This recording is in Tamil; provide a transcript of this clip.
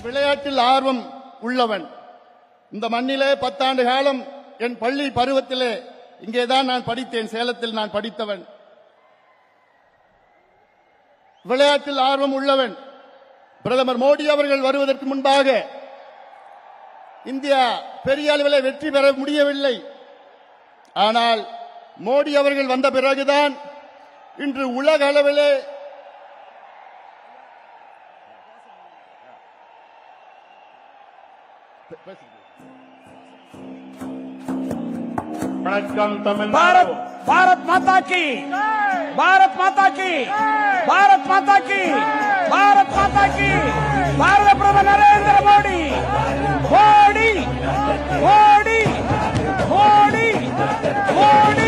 விளையாட்டில் ஆர்வம் உள்ளவன். இந்த மண்ணிலே 10 ஆண்டு காலம் என் பள்ளி பருவத்திலே இங்கேதான் நான் படித்தேன். சேலத்தில் நான் படித்தவன். விளையாட்டில் ஆர்வம் உள்ளவன். பிரதமர் மோடி அவர்கள் வருவதற்கு முன்பாக இந்தியா பெரிய அளவில் வெற்றி பெற முடியவில்லை. ஆனால் மோடி அவர்கள் வந்த பிறகுதான் இன்று உலக அளவிலே வணக்கம் தமிழ்நாடு. பாரத் மாதா கி, பாரத் மாதா கி, பாரத் மாதா கி, பாரத் மாதா கி. பாரத பிரதமர் நரேந்திர மோடி, மோடி மோடி மோடி மோடி